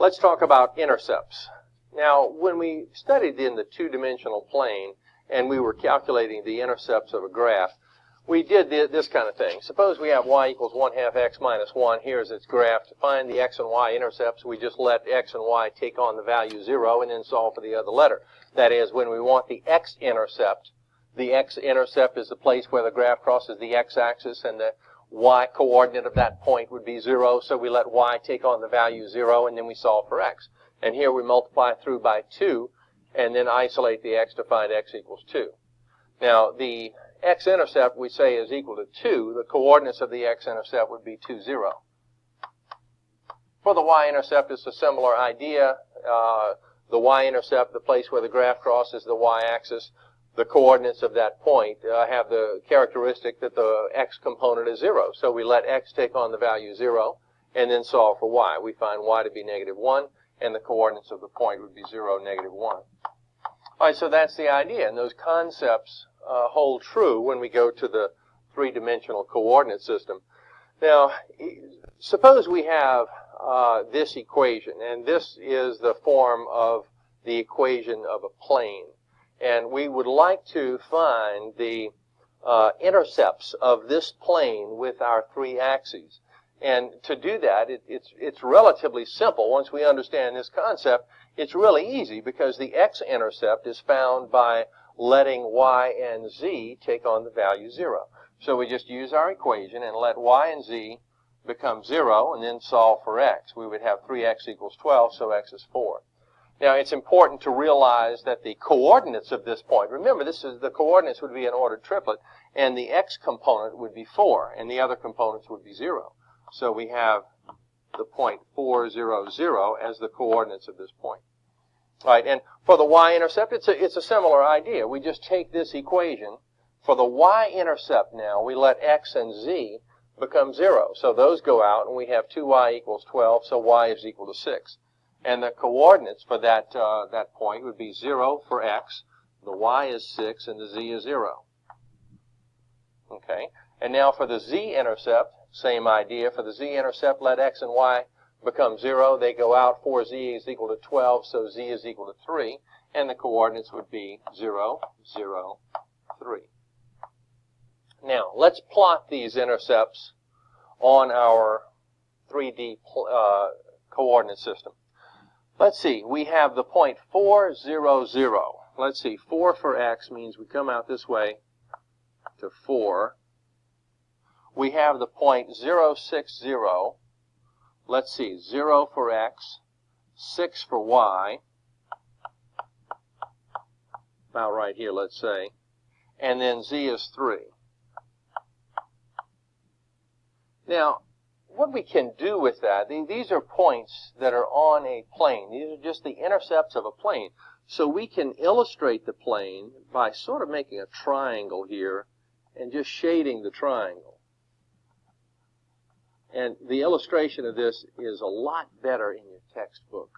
Let's talk about intercepts. Now, when we studied in the two-dimensional plane and we were calculating the intercepts of a graph, we did this kind of thing. Suppose we have y equals 1/2 x minus 1. Here's its graph. To find the x and y intercepts, we just let x and y take on the value 0 and then solve for the other letter. That is, when we want the x-intercept is the place where the graph crosses the x-axis, and the y-coordinate of that point would be 0, so we let y take on the value 0, and then we solve for x. And here we multiply through by 2, and then isolate the x to find x equals 2. Now, the x-intercept we say is equal to 2. The coordinates of the x-intercept would be 2, 0. For the y-intercept, it's a similar idea. The y-intercept, the place where the graph crosses the y-axis, the coordinates of that point have the characteristic that the x component is 0. So we let x take on the value 0 and then solve for y. We find y to be -1, and the coordinates of the point would be 0, -1. All right, so that's the idea, and those concepts hold true when we go to the three-dimensional coordinate system. Now, suppose we have this equation, and this is the form of the equation of a plane. And we would like to find the intercepts of this plane with our three axes. And to do that, it's relatively simple. Once we understand this concept, it's really easy because the x-intercept is found by letting y and z take on the value 0. So we just use our equation and let y and z become 0 and then solve for x. We would have 3x equals 12, so x is 4. Now, it's important to realize that the coordinates of this point, remember, the coordinates would be an ordered triplet, and the x component would be 4, and the other components would be 0. So we have the point 4, 0, 0 as the coordinates of this point. All right, and for the y-intercept, it's a similar idea. We just take this equation. For the y-intercept now, we let x and z become 0. So those go out, and we have 2y equals 12, so y is equal to 6. And the coordinates for that point would be 0 for x, the y is 6, and the z is 0. Okay, and now for the z-intercept, same idea. For the z-intercept, let x and y become 0. They go out. 4z is equal to 12, so z is equal to 3. And the coordinates would be 0, 0, 3. Now, let's plot these intercepts on our 3D coordinate system. Let's see, we have the point 4, 0, 0. Let's see, 4 for x means we come out this way to 4. We have the point 0, 6, 0. Let's see, 0 for x, 6 for y. About right here, let's say. And then z is 3. Now, what we can do with that, these are points that are on a plane. These are just the intercepts of a plane. So we can illustrate the plane by sort of making a triangle here and just shading the triangle. And the illustration of this is a lot better in your textbook.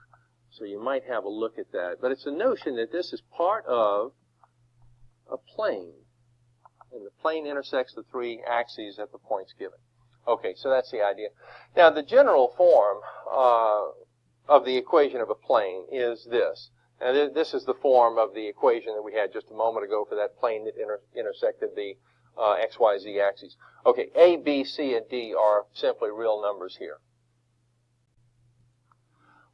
So you might have a look at that. But it's a notion that this is part of a plane. And the plane intersects the three axes at the points given. Okay, so that's the idea. Now, the general form of the equation of a plane is this. And this is the form of the equation that we had just a moment ago for that plane that intersected the x, y, z axes. Okay, A, B, C, and D are simply real numbers here.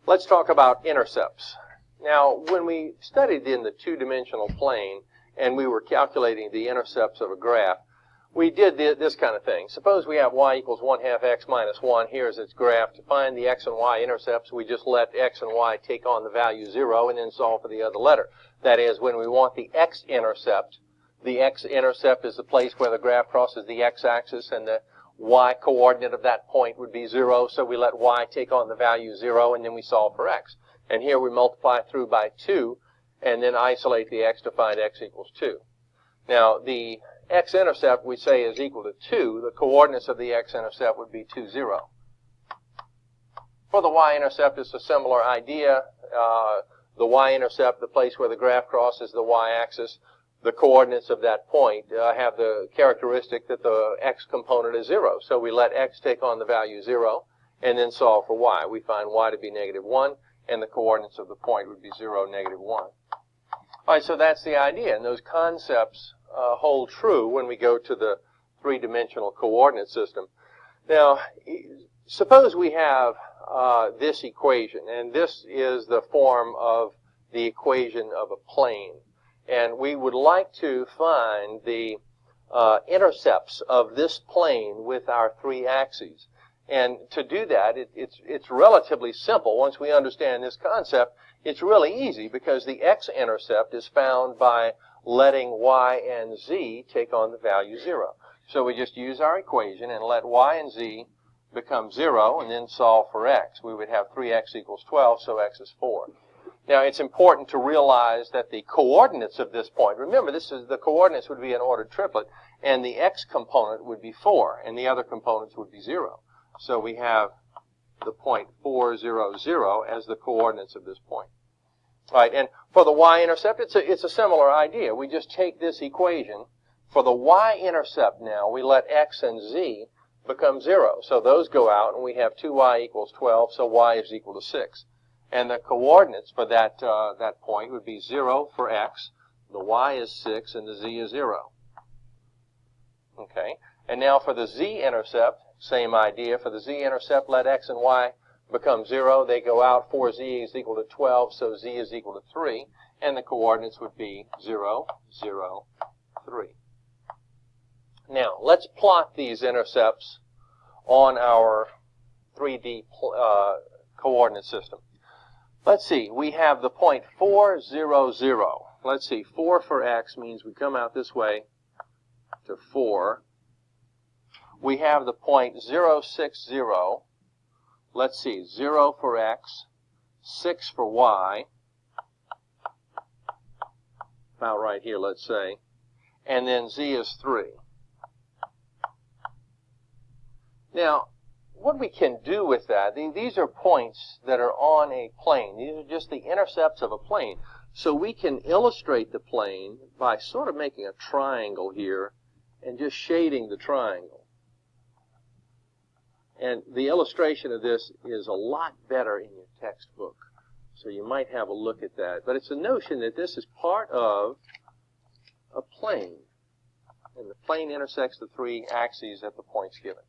Let's talk about intercepts. Now, when we studied in the two-dimensional plane and we were calculating the intercepts of a graph, we did this kind of thing. Suppose we have y equals 1/2 x minus 1. Here's its graph. To find the x and y intercepts, we just let x and y take on the value 0 and then solve for the other letter. That is, when we want the x-intercept is the place where the graph crosses the x-axis, and the y-coordinate of that point would be 0, so we let y take on the value 0, and then we solve for x. And here we multiply through by 2, and then isolate the x to find x equals 2. Now, the x-intercept we say is equal to 2. The coordinates of the x-intercept would be 2, 0. For the y-intercept, it's a similar idea. The y-intercept, the place where the graph crosses the y-axis, the coordinates of that point have the characteristic that the x component is 0. So we let x take on the value 0, and then solve for y. We find y to be -1, and the coordinates of the point would be 0, -1. All right, so that's the idea, and those concepts hold true when we go to the three-dimensional coordinate system. Now, suppose we have this equation, and this is the form of the equation of a plane, and we would like to find the intercepts of this plane with our three axes. And to do that, it's relatively simple. Once we understand this concept, it's really easy because the x-intercept is found by letting y and z take on the value 0. So we just use our equation and let y and z become 0 and then solve for x. We would have 3x = 12, so x is 4. Now, it's important to realize that the coordinates of this point, remember, the coordinates would be an ordered triplet, and the x component would be 4, and the other components would be 0. So we have the point 4, 0, 0 as the coordinates of this point. All right, and for the y-intercept, it's a similar idea. We just take this equation. For the y-intercept now, we let x and z become 0. So those go out, and we have 2y = 12, so y is equal to 6. And the coordinates for that point would be 0 for x, the y is 6, and the z is 0. Okay, and now for the z-intercept, same idea. For the z-intercept, let x and y become 0. They go out. 4z is equal to 12, so z is equal to 3. And the coordinates would be 0, 0, 3. Now, let's plot these intercepts on our 3D coordinate system. Let's see. We have the point 4, 0, 0. Let's see. 4 for x means we come out this way to 4. We have the point 0, 6, 0. Let's see. 0 for x, 6 for y. About right here, let's say. And then z is 3. Now, what we can do with that, these are points that are on a plane. These are just the intercepts of a plane. So we can illustrate the plane by sort of making a triangle here and just shading the triangle. And the illustration of this is a lot better in your textbook. So you might have a look at that. But it's a notion that this is part of a plane. And the plane intersects the three axes at the points given.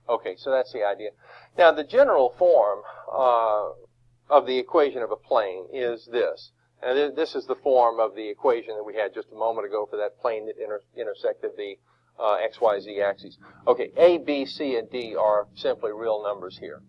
Okay, so that's the idea. Now, the general form of the equation of a plane is this. And this is the form of the equation that we had just a moment ago for that plane that intersected the x, y, z axes. Okay, A, B, C, and D are simply real numbers here.